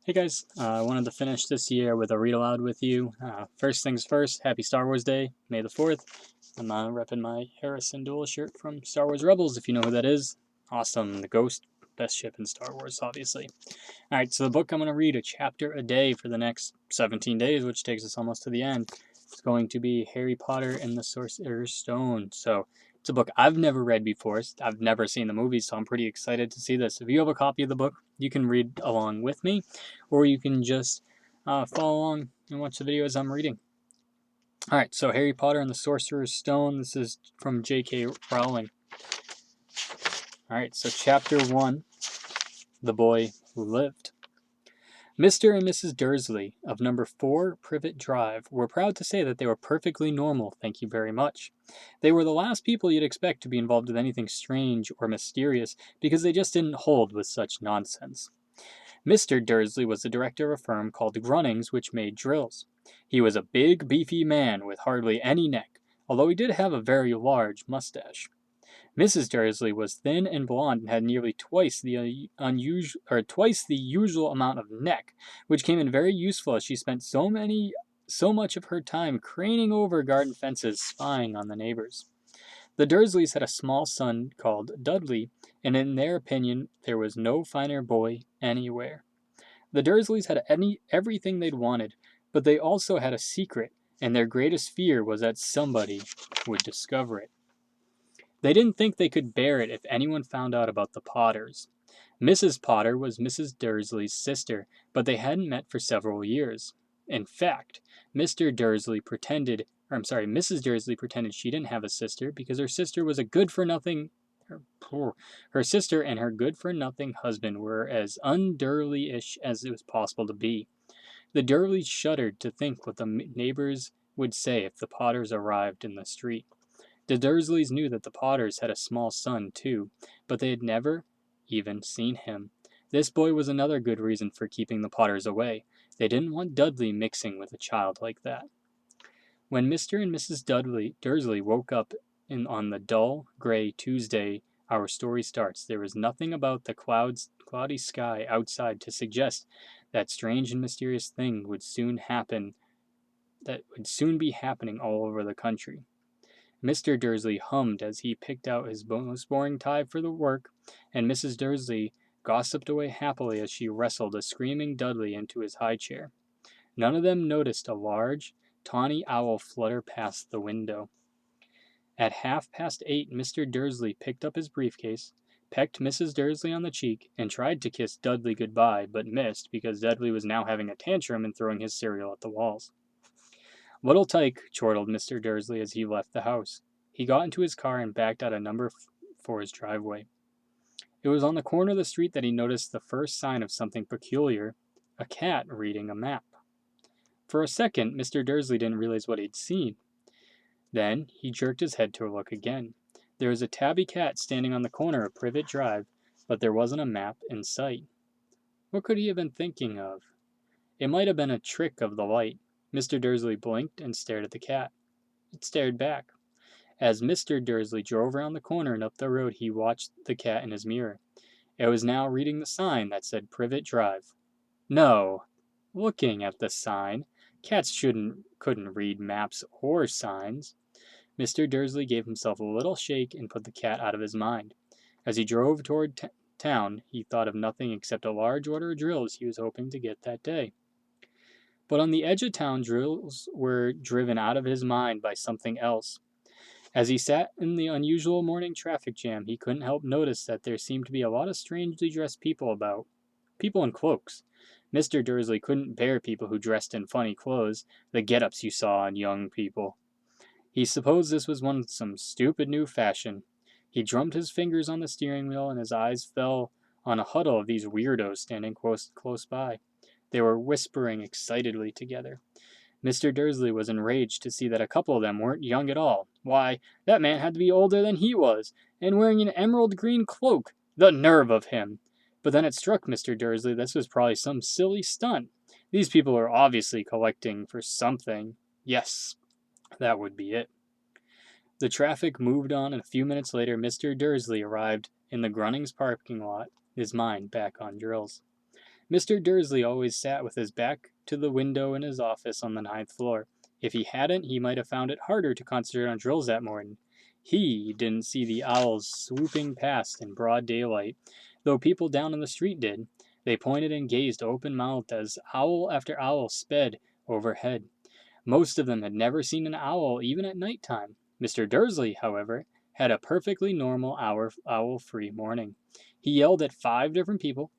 Hey guys, I wanted to finish this year with a read aloud with you. First things first, happy Star Wars Day, May the 4th. I'm repping my Harrison Duel shirt from Star Wars Rebels, if you know who that is. Awesome, the Ghost, best ship in Star Wars, obviously. Alright, so the book I'm going to read a chapter a day for the next 17 days, which takes us almost to the end. It's going to be Harry Potter and the Sorcerer's Stone. So it's a book I've never read before. I've never seen the movies, so I'm pretty excited to see this. If you have a copy of the book, you can read along with me, or you can just follow along and watch the video as I'm reading. Alright, so Harry Potter and the Sorcerer's Stone. This is from J.K. Rowling. Alright, so chapter 1, The Boy Who Lived. Mr. and Mrs. Dursley of number 4 Privet Drive were proud to say that they were perfectly normal, thank you very much. They were the last people you'd expect to be involved with anything strange or mysterious because they just didn't hold with such nonsense. Mr. Dursley was the director of a firm called Grunnings, which made drills. He was a big, beefy man with hardly any neck, although he did have a very large mustache. Mrs. Dursley was thin and blonde and had nearly twice the usual amount of neck, which came in very useful as she spent so much of her time craning over garden fences, spying on the neighbors. The Dursleys had a small son called Dudley, and in their opinion there was no finer boy anywhere. The Dursleys had everything they'd wanted, but they also had a secret, and their greatest fear was that somebody would discover it. They didn't think they could bear it if anyone found out about the Potters. Mrs. Potter was Mrs. Dursley's sister, but they hadn't met for several years. In fact, Mrs. Dursley pretended she didn't have a sister because her sister was a good-for-nothing. Her sister and her good-for-nothing husband were as un-Durley-ish as it was possible to be. The Durleys shuddered to think what the neighbors would say if the Potters arrived in the street. The Dursleys knew that the Potters had a small son, too, but they had never even seen him. This boy was another good reason for keeping the Potters away. They didn't want Dudley mixing with a child like that. When Mr. and Mrs. Dursley woke up on the dull, gray Tuesday our story starts, there was nothing about the cloudy sky outside to suggest that strange and mysterious thing would soon be happening all over the country. Mr. Dursley hummed as he picked out his most boring tie for the work, and Mrs. Dursley gossiped away happily as she wrestled a screaming Dudley into his high chair. None of them noticed a large, tawny owl flutter past the window. At 8:30, Mr. Dursley picked up his briefcase, pecked Mrs. Dursley on the cheek, and tried to kiss Dudley goodbye, but missed because Dudley was now having a tantrum and throwing his cereal at the walls. "Little Tyke," chortled Mr. Dursley as he left the house. He got into his car and backed out of number 4's driveway. It was on the corner of the street that he noticed the first sign of something peculiar, a cat reading a map. For a second, Mr. Dursley didn't realize what he'd seen. Then he jerked his head to look again. There was a tabby cat standing on the corner of Privet Drive, but there wasn't a map in sight. What could he have been thinking of? It might have been a trick of the light. Mr. Dursley blinked and stared at the cat. It stared back. As Mr. Dursley drove around the corner and up the road, he watched the cat in his mirror. It was now reading the sign that said Privet Drive. No, looking at the sign. Cats couldn't read maps or signs. Mr. Dursley gave himself a little shake and put the cat out of his mind. As he drove toward town, he thought of nothing except a large order of drills he was hoping to get that day. But on the edge of town, drills were driven out of his mind by something else. As he sat in the unusual morning traffic jam, he couldn't help notice that there seemed to be a lot of strangely dressed people about. People in cloaks. Mr. Dursley couldn't bear people who dressed in funny clothes, the get-ups you saw on young people. He supposed this was some stupid new fashion. He drummed his fingers on the steering wheel, and his eyes fell on a huddle of these weirdos standing close by. They were whispering excitedly together. Mr. Dursley was enraged to see that a couple of them weren't young at all. Why, that man had to be older than he was, and wearing an emerald green cloak. The nerve of him! But then it struck Mr. Dursley this was probably some silly stunt. These people are obviously collecting for something. Yes, that would be it. The traffic moved on, and a few minutes later Mr. Dursley arrived in the Grunnings parking lot, his mind back on drills. Mr. Dursley always sat with his back to the window in his office on the ninth floor. If he hadn't, he might have found it harder to concentrate on drills that morning. He didn't see the owls swooping past in broad daylight, though people down in the street did. They pointed and gazed open-mouthed as owl after owl sped overhead. Most of them had never seen an owl even at night time. Mr. Dursley, however, had a perfectly normal owl-free morning. He yelled at 5 different people.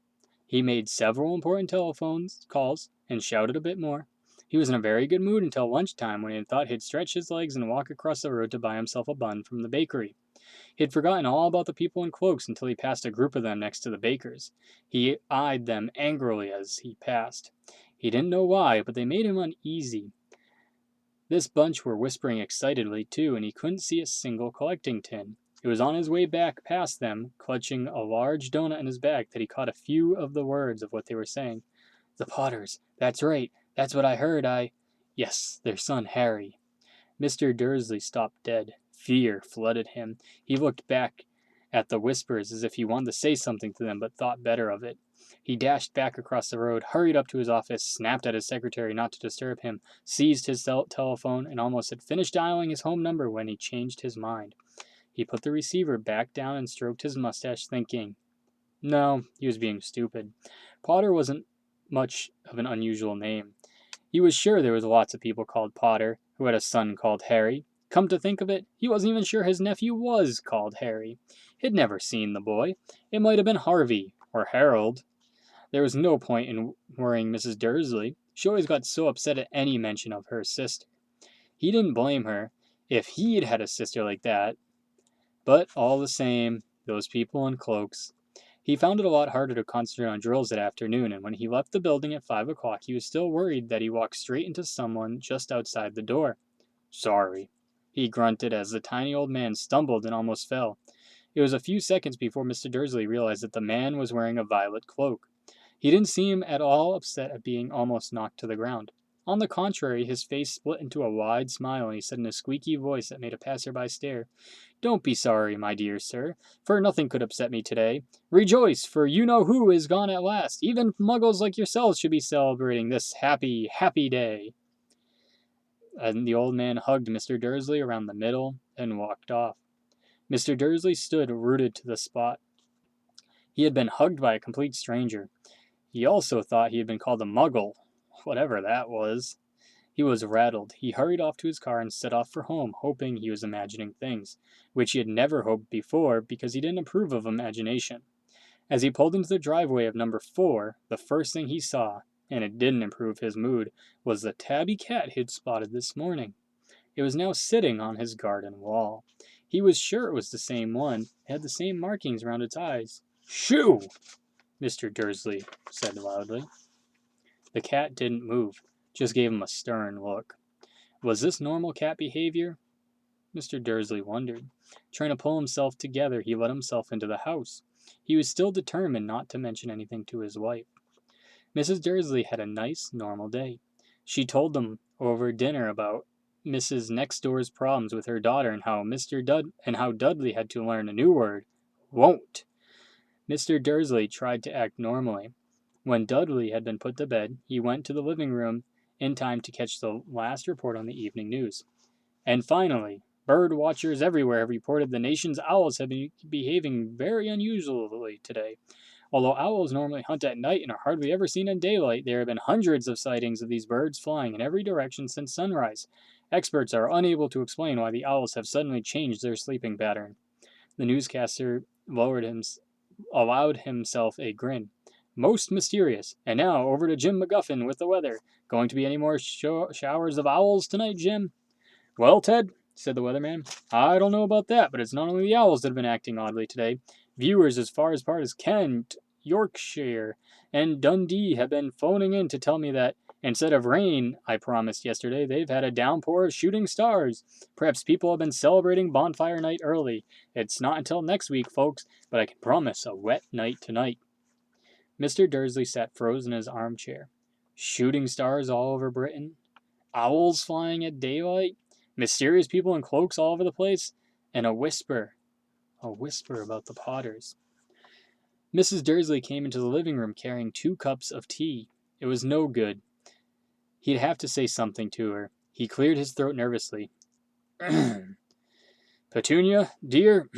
He made several important telephone calls and shouted a bit more. He was in a very good mood until lunchtime, when he thought he'd stretch his legs and walk across the road to buy himself a bun from the bakery. He had forgotten all about the people in cloaks until he passed a group of them next to the baker's. He eyed them angrily as he passed. He didn't know why, but they made him uneasy. This bunch were whispering excitedly, too, and he couldn't see a single collecting tin. It was on his way back past them, clutching a large doughnut in his bag, that he caught a few of the words of what they were saying. "The Potters. That's right. That's what I heard. Yes, their son, Harry." Mr. Dursley stopped dead. Fear flooded him. He looked back at the whispers as if he wanted to say something to them, but thought better of it. He dashed back across the road, hurried up to his office, snapped at his secretary not to disturb him, seized his telephone, and almost had finished dialing his home number when he changed his mind. He put the receiver back down and stroked his mustache, thinking. No, he was being stupid. Potter wasn't much of an unusual name. He was sure there was lots of people called Potter who had a son called Harry. Come to think of it, he wasn't even sure his nephew was called Harry. He'd never seen the boy. It might have been Harvey or Harold. There was no point in worrying Mrs. Dursley. She always got so upset at any mention of her sister. He didn't blame her if he'd had a sister like that. But all the same, those people in cloaks. He found it a lot harder to concentrate on drills that afternoon, and when he left the building at 5 o'clock, he was still worried that he walked straight into someone just outside the door. "Sorry," he grunted as the tiny old man stumbled and almost fell. It was a few seconds before Mr. Dursley realized that the man was wearing a violet cloak. He didn't seem at all upset at being almost knocked to the ground. On the contrary, his face split into a wide smile, and he said in a squeaky voice that made a passerby stare, "Don't be sorry, my dear sir, for nothing could upset me today. Rejoice, for you know who is gone at last. Even muggles like yourselves should be celebrating this happy, happy day." And the old man hugged Mr. Dursley around the middle and walked off. Mr. Dursley stood rooted to the spot. He had been hugged by a complete stranger. He also thought he had been called a muggle, whatever that was. He was rattled. He hurried off to his car and set off for home, hoping he was imagining things, which he had never hoped before because he didn't approve of imagination. As he pulled into the driveway of number 4, the first thing he saw, and it didn't improve his mood, was the tabby cat he'd spotted this morning. It was now sitting on his garden wall. He was sure it was the same one. It had the same markings around its eyes. "Shoo!" Mr. Dursley said loudly. The cat didn't move, just gave him a stern look. Was this normal cat behavior? Mr. Dursley wondered. Trying to pull himself together, he let himself into the house. He was still determined not to mention anything to his wife. Mrs. Dursley had a nice, normal day. She told them over dinner about Mrs. Next Door's problems with her daughter and how Dudley had to learn a new word, won't. Mr. Dursley tried to act normally. When Dudley had been put to bed, he went to the living room in time to catch the last report on the evening news. And finally, bird watchers everywhere have reported the nation's owls have been behaving very unusually today. Although owls normally hunt at night and are hardly ever seen in daylight, there have been hundreds of sightings of these birds flying in every direction since sunrise. Experts are unable to explain why the owls have suddenly changed their sleeping pattern. The newscaster allowed himself a grin. "Most mysterious. And now, over to Jim McGuffin with the weather. Going to be any more showers of owls tonight, Jim?" "Well, Ted," said the weatherman, "I don't know about that, but it's not only the owls that have been acting oddly today. Viewers as far apart as Kent, Yorkshire, and Dundee have been phoning in to tell me that, instead of rain I promised yesterday, they've had a downpour of shooting stars. Perhaps people have been celebrating bonfire night early. It's not until next week, folks, but I can promise a wet night tonight." Mr. Dursley sat frozen in his armchair. Shooting stars all over Britain? Owls flying at daylight? Mysterious people in cloaks all over the place? And a whisper about the Potters. Mrs. Dursley came into the living room carrying 2 cups of tea. It was no good. He'd have to say something to her. He cleared his throat nervously. Petunia, dear,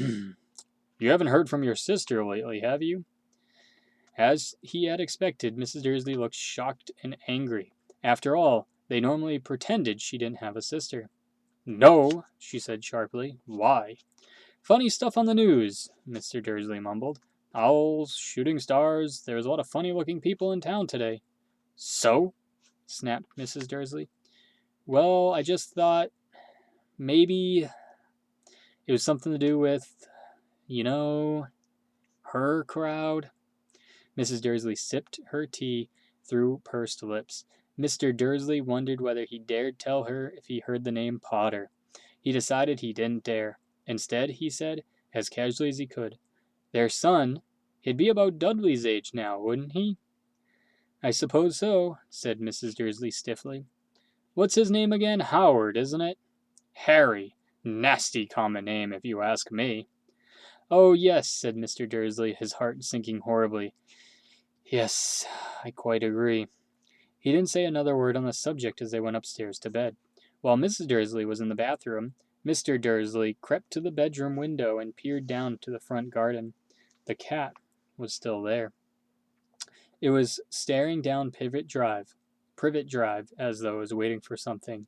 you haven't heard from your sister lately, have you? As he had expected, Mrs. Dursley looked shocked and angry. After all, they normally pretended she didn't have a sister. No, she said sharply. Why? Funny stuff on the news, Mr. Dursley mumbled. Owls, shooting stars, there was a lot of funny-looking people in town today. So? Snapped Mrs. Dursley. Well, I just thought maybe it was something to do with, her crowd. Mrs. Dursley sipped her tea through pursed lips. Mr. Dursley wondered whether he dared tell her if he heard the name Potter. He decided he didn't dare. Instead, he said, as casually as he could, their son, he'd be about Dudley's age now, wouldn't he? I suppose so, said Mrs. Dursley stiffly. What's his name again? Howard, isn't it? Harry. Nasty common name, if you ask me. Oh, yes, said Mr. Dursley, his heart sinking horribly. Yes, I quite agree. He didn't say another word on the subject as they went upstairs to bed. While Mrs. Dursley was in the bathroom, Mr. Dursley crept to the bedroom window and peered down to the front garden. The cat was still there. It was staring down Privet Drive, as though it was waiting for something.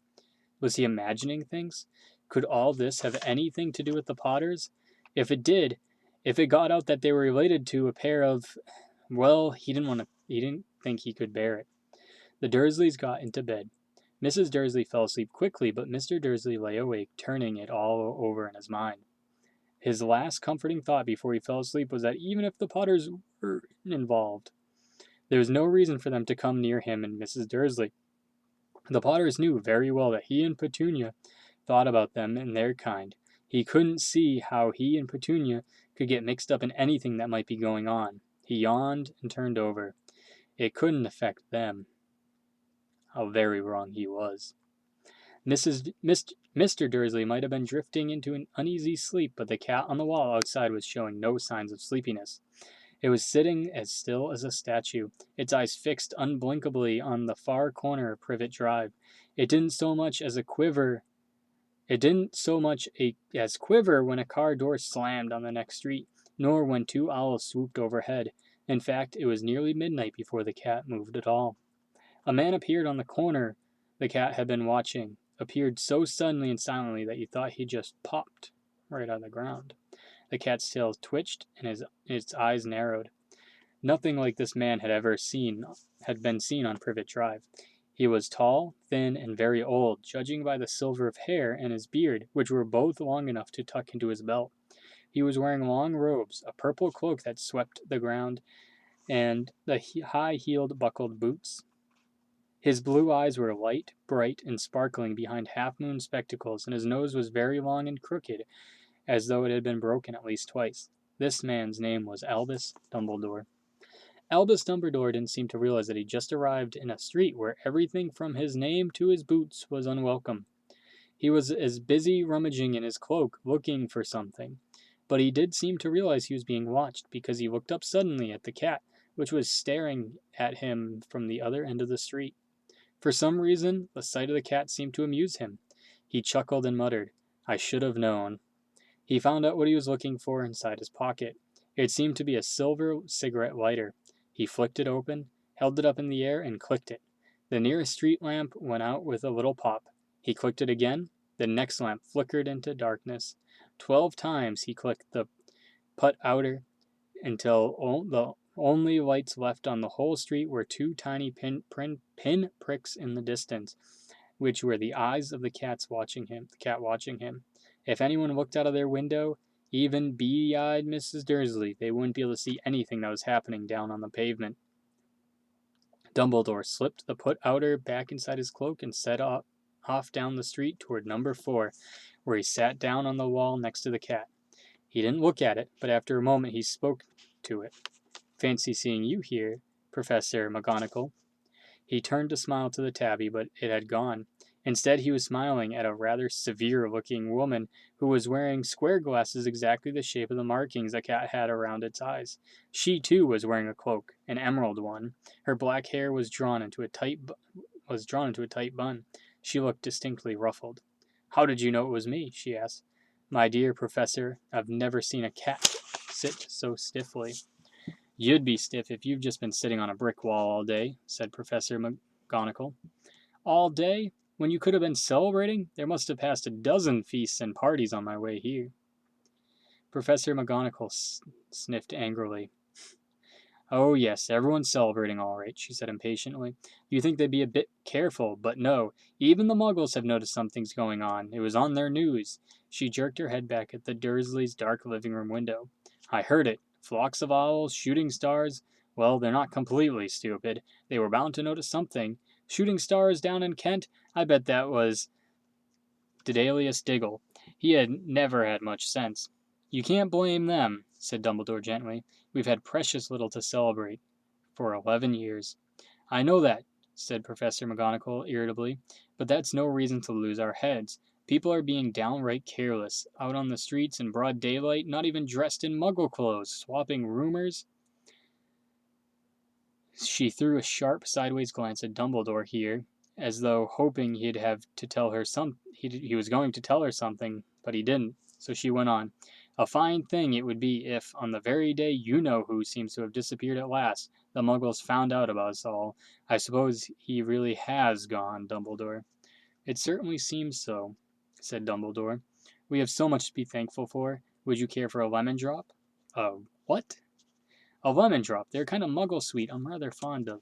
Was he imagining things? Could all this have anything to do with the Potters? If it did, if it got out that they were related to a pair of... Well, he didn't think he could bear it. The Dursleys got into bed. Mrs. Dursley fell asleep quickly, but Mr. Dursley lay awake, turning it all over in his mind. His last comforting thought before he fell asleep was that even if the Potters were involved, there was no reason for them to come near him and Mrs. Dursley. The Potters knew very well that he and Petunia thought about them and their kind. He couldn't see how he and Petunia could get mixed up in anything that might be going on. He yawned and turned over. It couldn't affect them. How very wrong he was. Mr. Dursley might have been drifting into an uneasy sleep, but the cat on the wall outside was showing no signs of sleepiness. It was sitting as still as a statue, its eyes fixed unblinkably on the far corner of Privet Drive. It didn't so much as quiver when a car door slammed on the next street, nor when 2 owls swooped overhead. In fact, it was nearly midnight before the cat moved at all. A man appeared on the corner the cat had been watching, appeared so suddenly and silently that you thought he just popped right out of the ground. The cat's tail twitched and its eyes narrowed. Nothing like this man had been seen on Privet Drive. He was tall, thin, and very old, judging by the silver of hair and his beard, which were both long enough to tuck into his belt. He was wearing long robes, a purple cloak that swept the ground, and the high-heeled buckled boots. His blue eyes were light, bright, and sparkling behind half-moon spectacles, and his nose was very long and crooked, as though it had been broken at least twice. This man's name was Albus Dumbledore. Albus Dumbledore didn't seem to realize that he'd just arrived in a street where everything from his name to his boots was unwelcome. He was as busy rummaging in his cloak, looking for something. But he did seem to realize he was being watched, because he looked up suddenly at the cat, which was staring at him from the other end of the street. For some reason, the sight of the cat seemed to amuse him. He chuckled and muttered, "I should have known." He found out what he was looking for inside his pocket. It seemed to be a silver cigarette lighter. He flicked it open, held it up in the air, and clicked it. The nearest street lamp went out with a little pop. He clicked it again. The next lamp flickered into darkness. 12 times he clicked the put outer until the only lights left on the whole street were 2 tiny pin pricks in the distance, which were the eyes of the cat watching him. If anyone looked out of their window, even beady-eyed Mrs. Dursley, they wouldn't be able to see anything that was happening down on the pavement. Dumbledore slipped the put outer back inside his cloak and set off down the street toward number 4, where he sat down on the wall next to the cat. He didn't look at it, but after a moment he spoke to it. "Fancy seeing you here, Professor McGonagall." He turned to smile to the tabby, but it had gone. Instead, he was smiling at a rather severe-looking woman who was wearing square glasses exactly the shape of the markings the cat had around its eyes. She, too, was wearing a cloak, an emerald one. Her black hair was drawn into a tight bun. She looked distinctly ruffled. "How did you know it was me?" she asked. "My dear professor, I've never seen a cat sit so stiffly." "You'd be stiff if you've just been sitting on a brick wall all day," said Professor McGonagall. "All day? When you could have been celebrating? There must have passed a dozen feasts and parties on my way here." Professor McGonagall sniffed angrily. "Oh, yes, everyone's celebrating all right," she said impatiently. "You think they'd be a bit careful, but no. Even the Muggles have noticed something's going on. It was on their news." She jerked her head back at the Dursleys' dark living room window. "I heard it. Flocks of owls, shooting stars. Well, they're not completely stupid. They were bound to notice something. Shooting stars down in Kent? I bet that was Dedalius Diggle. He had never had much sense." "You can't blame them," said Dumbledore gently. "We've had precious little to celebrate for 11 years." "I know that," said Professor McGonagall irritably, "but that's no reason to lose our heads. People are being downright careless, out on the streets in broad daylight, not even dressed in Muggle clothes, swapping rumors." She threw a sharp sideways glance at Dumbledore here, as though hoping he was going to tell her something, but he didn't. So she went on. "A fine thing it would be if, on the very day you-know-who seems to have disappeared at last, the Muggles found out about us all. I suppose he really has gone, Dumbledore." "It certainly seems so," said Dumbledore. "We have so much to be thankful for. Would you care for a lemon drop?" "A what?" "A lemon drop. They're kind of Muggle sweet. I'm rather fond of."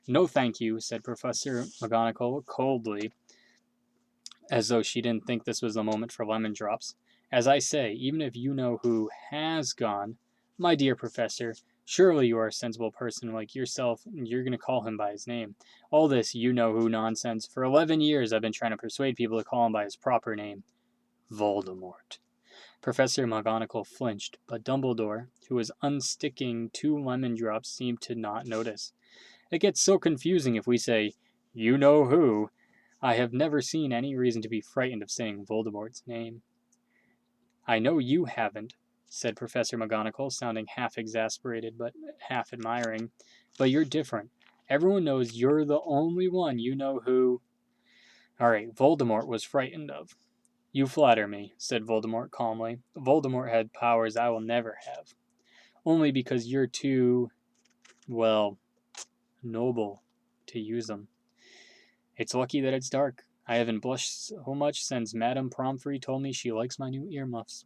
"No, thank you," said Professor McGonagall coldly, as though she didn't think this was the moment for lemon drops. "As I say, even if you know who has gone, my dear Professor, surely you are a sensible person like yourself, and you're going to call him by his name. All this you-know-who nonsense. For 11 years I've been trying to persuade people to call him by his proper name. Voldemort." Professor McGonagall flinched, but Dumbledore, who was unsticking 2 lemon drops, seemed to not notice. "It gets so confusing if we say, 'You know who.' I have never seen any reason to be frightened of saying Voldemort's name." "I know you haven't," said Professor McGonagall, sounding half exasperated but half admiring. "But you're different. Everyone knows you're the only one you know who—" "All right, Voldemort was frightened of." "You flatter me," said Voldemort calmly. "Voldemort had powers I will never have. Only because you're too, well, noble to use them. It's lucky that it's dark. I haven't blushed so much since Madame Pomfrey told me she likes my new earmuffs."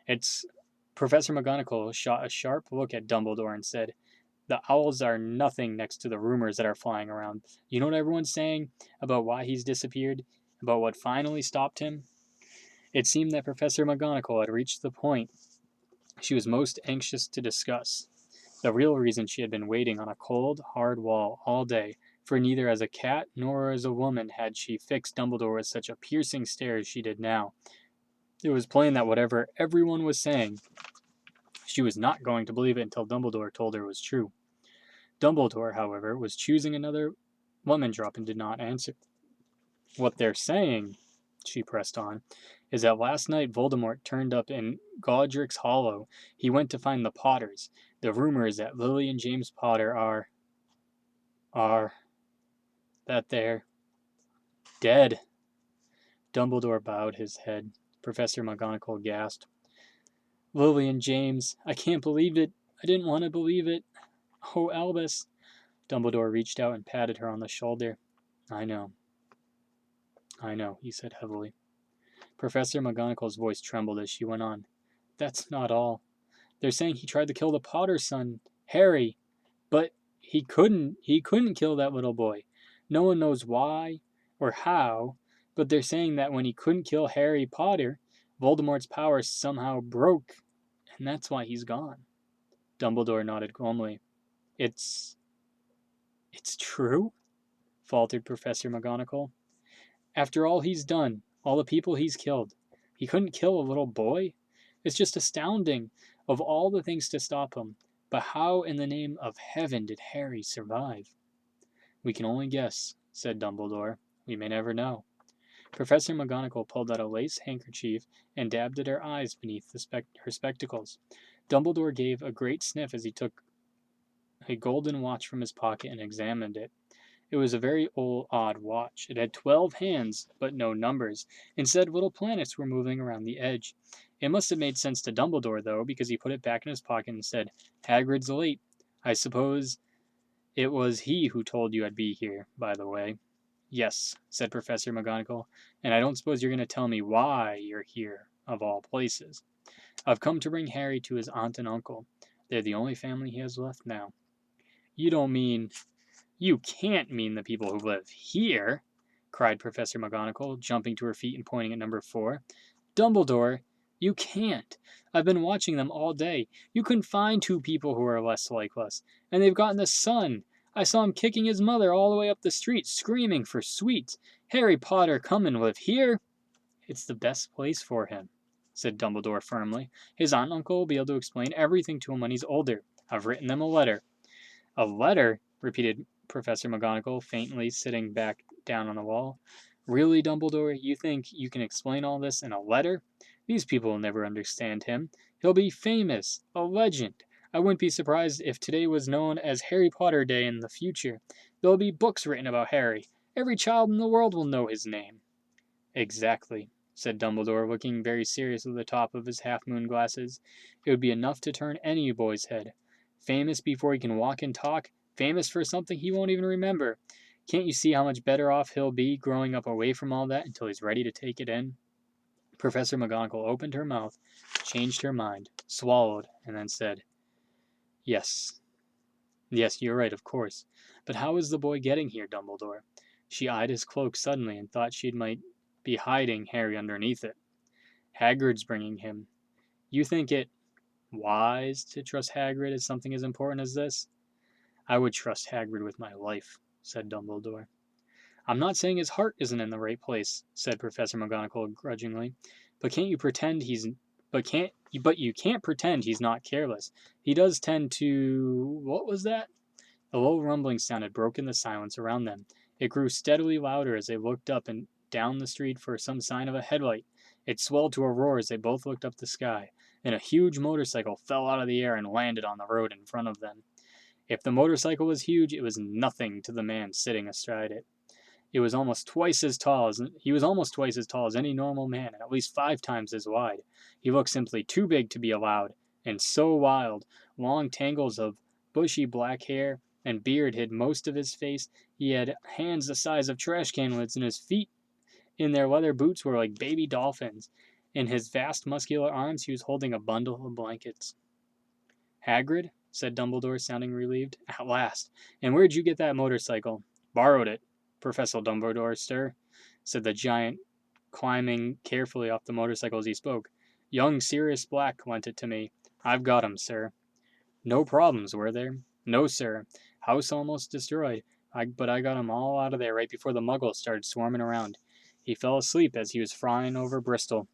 It's Professor McGonagall shot a sharp look at Dumbledore and said, "The owls are nothing next to the rumors that are flying around. You know what everyone's saying about why he's disappeared? About what finally stopped him?" It seemed that Professor McGonagall had reached the point she was most anxious to discuss. The real reason she had been waiting on a cold, hard wall all day, for neither as a cat nor as a woman had she fixed Dumbledore with such a piercing stare as she did now. It was plain that whatever everyone was saying, she was not going to believe it until Dumbledore told her it was true. Dumbledore, however, was choosing another lemon drop and did not answer. "What they're saying," she pressed on, "is that last night Voldemort turned up in Godric's Hollow. He went to find the Potters. The rumor is that Lily and James Potter are, that they're dead." Dumbledore bowed his head. Professor McGonagall gasped. "Lily and James, I can't believe it. I didn't want to believe it. Oh, Albus." Dumbledore reached out and patted her on the shoulder. I know, he said heavily. Professor McGonagall's voice trembled as she went on. "That's not all. They're saying he tried to kill the Potter's son, Harry. But he couldn't kill that little boy. No one knows why or how, but they're saying that when he couldn't kill Harry Potter, Voldemort's powers somehow broke, and that's why he's gone." Dumbledore nodded glumly. It's true?" faltered Professor McGonagall. "After all he's done, all the people he's killed, he couldn't kill a little boy? It's just astounding, of all the things to stop him. But how in the name of heaven did Harry survive?" "We can only guess," said Dumbledore. We may never know. Professor McGonagall pulled out a lace handkerchief and dabbed at her eyes beneath her spectacles. Dumbledore gave a great sniff as he took a golden watch from his pocket and examined it. It was a very odd watch. It had 12 hands, but no numbers. Instead, little planets were moving around the edge. It must have made sense to Dumbledore, though, because he put it back in his pocket and said, Hagrid's late. I suppose it was he who told you I'd be here, by the way. Yes, said Professor McGonagall, and I don't suppose you're going to tell me why you're here, of all places. I've come to bring Harry to his aunt and uncle. They're the only family he has left now. You don't mean... You can't mean the people who live here, cried Professor McGonagall, jumping to her feet and pointing at number 4. Dumbledore, you can't. I've been watching them all day. You couldn't find 2 people who are less like us. And they've gotten a son. I saw him kicking his mother all the way up the street, screaming for sweets. Harry Potter, come and live here. It's the best place for him, said Dumbledore firmly. His aunt and uncle will be able to explain everything to him when he's older. I've written them a letter. A letter? Repeated Professor McGonagall, faintly sitting back down on the wall. Really, Dumbledore, you think you can explain all this in a letter? These people will never understand him. He'll be famous, a legend. I wouldn't be surprised if today was known as Harry Potter Day in the future. There'll be books written about Harry. Every child in the world will know his name. Exactly, said Dumbledore, looking very serious at the top of his half-moon glasses. It would be enough to turn any boy's head. Famous before he can walk and talk, famous for something he won't even remember. Can't you see how much better off he'll be growing up away from all that until he's ready to take it in? Professor McGonagall opened her mouth, changed her mind, swallowed, and then said, Yes. Yes, you're right, of course. But how is the boy getting here, Dumbledore? She eyed his cloak suddenly and thought she might be hiding Harry underneath it. Hagrid's bringing him. You think it wise to trust Hagrid as something as important as this? I would trust Hagrid with my life, said Dumbledore. I'm not saying his heart isn't in the right place, said Professor McGonagall grudgingly. But you can't pretend he's not careless. He does tend to... What was that? A low rumbling sound had broken the silence around them. It grew steadily louder as they looked up and down the street for some sign of a headlight. It swelled to a roar as they both looked up the sky. Then a huge motorcycle fell out of the air and landed on the road in front of them. If the motorcycle was huge, it was nothing to the man sitting astride it. He was almost twice as tall as any normal man, and at least 5 times as wide. He looked simply too big to be allowed, and so wild. Long tangles of bushy black hair and beard hid most of his face. He had hands the size of trash can lids, and his feet in their leather boots were like baby dolphins. In his vast muscular arms he was holding a bundle of blankets. Hagrid? Said Dumbledore, sounding relieved. At last. And where'd you get that motorcycle? Borrowed it, Professor Dumbledore, sir, said the giant, climbing carefully off the motorcycle as he spoke. Young Sirius Black lent it to me. I've got him, sir. No problems, were there? No, sir. House almost destroyed. But I got him all out of there right before the muggles started swarming around. He fell asleep as he was flying over Bristol.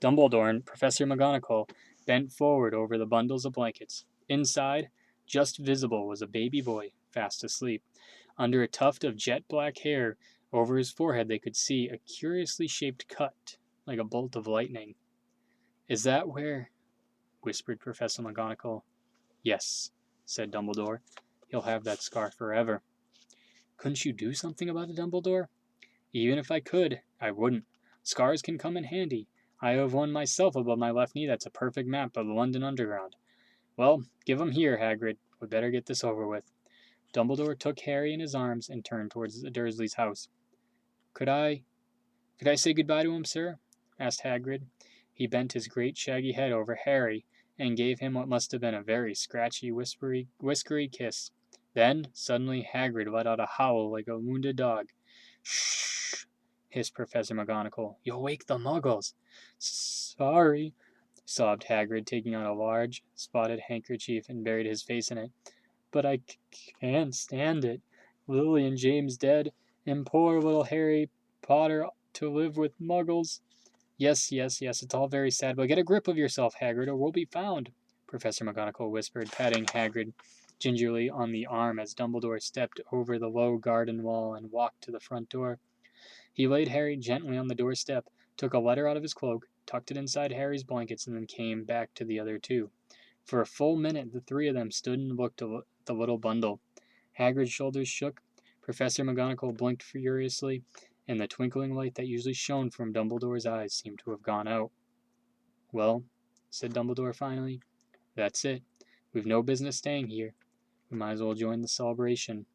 Dumbledore and Professor McGonagall bent forward over the bundles of blankets. Inside, just visible, was a baby boy, fast asleep. Under a tuft of jet-black hair over his forehead they could see a curiously shaped cut, like a bolt of lightning. Is that where... whispered Professor McGonagall. Yes, said Dumbledore. He'll have that scar forever. Couldn't you do something about it, Dumbledore? Even if I could, I wouldn't. Scars can come in handy. I have one myself above my left knee that's a perfect map of the London Underground. Well, give 'em here, Hagrid. We'd better get this over with. Dumbledore took Harry in his arms and turned towards the Dursleys' house. Could I say goodbye to him, sir? Asked Hagrid. He bent his great shaggy head over Harry and gave him what must have been a very scratchy, whiskery kiss. Then, suddenly, Hagrid let out a howl like a wounded dog. Shh! Hissed Professor McGonagall. You'll wake the muggles. Sorry, sobbed Hagrid, taking out a large, spotted handkerchief and buried his face in it. But I can't stand it. Lily and James dead, and poor little Harry Potter to live with muggles. Yes, it's all very sad, but get a grip of yourself, Hagrid, or we'll be found, Professor McGonagall whispered, patting Hagrid gingerly on the arm as Dumbledore stepped over the low garden wall and walked to the front door. He laid Harry gently on the doorstep, took a letter out of his cloak, tucked it inside Harry's blankets, and then came back to the other two. For a full minute the three of them stood and looked at the little bundle. Hagrid's shoulders shook, Professor McGonagall blinked furiously, and the twinkling light that usually shone from Dumbledore's eyes seemed to have gone out. "Well," said Dumbledore finally, "that's it. We've no business staying here. We might as well join the celebration."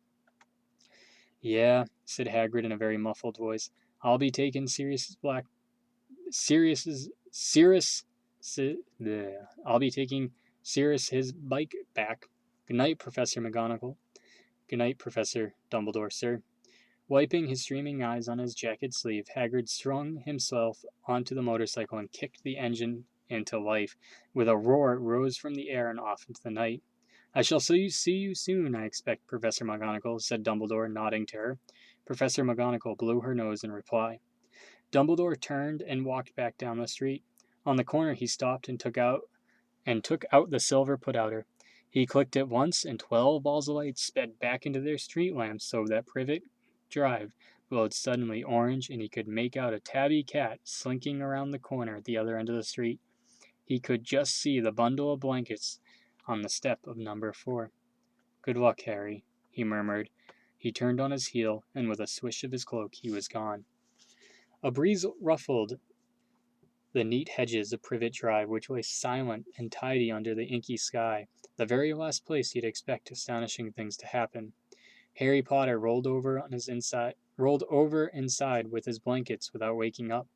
"Yeah," said Hagrid in a very muffled voice. "I'll be taking I'll be taking Sirius his bike back. Good night, Professor McGonagall." "Good night, Professor Dumbledore, sir." Wiping his streaming eyes on his jacket sleeve, Hagrid swung himself onto the motorcycle and kicked the engine into life. With a roar, it rose from the air and off into the night. "I shall see you soon, I expect, Professor McGonagall," said Dumbledore, nodding to her. Professor McGonagall blew her nose in reply. Dumbledore turned and walked back down the street. On the corner he stopped and took out the silver put-outer. He clicked it once, and 12 balls of light sped back into their street lamps so that Privet Drive glowed suddenly orange, and he could make out a tabby cat slinking around the corner at the other end of the street. He could just see the bundle of blankets on the step of number 4. "Good luck, Harry," he murmured. He turned on his heel, and with a swish of his cloak he was gone. A breeze ruffled the neat hedges of Privet Drive, which lay silent and tidy under the inky sky, the very last place you'd expect astonishing things to happen. Harry Potter rolled over inside with his blankets without waking up.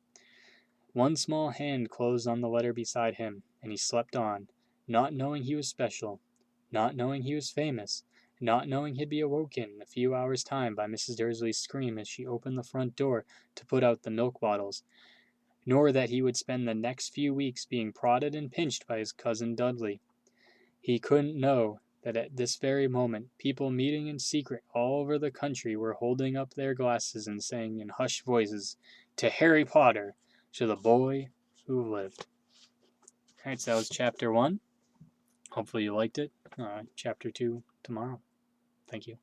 One small hand closed on the letter beside him, and he slept on, not knowing he was special, not knowing he was famous, not knowing he'd be awoken in a few hours' time by Mrs. Dursley's scream as she opened the front door to put out the milk bottles, nor that he would spend the next few weeks being prodded and pinched by his cousin Dudley. He couldn't know that at this very moment people meeting in secret all over the country were holding up their glasses and saying in hushed voices, "To Harry Potter, to the boy who lived." Alright, so that was chapter 1. Hopefully you liked it. Chapter 2 tomorrow. Thank you.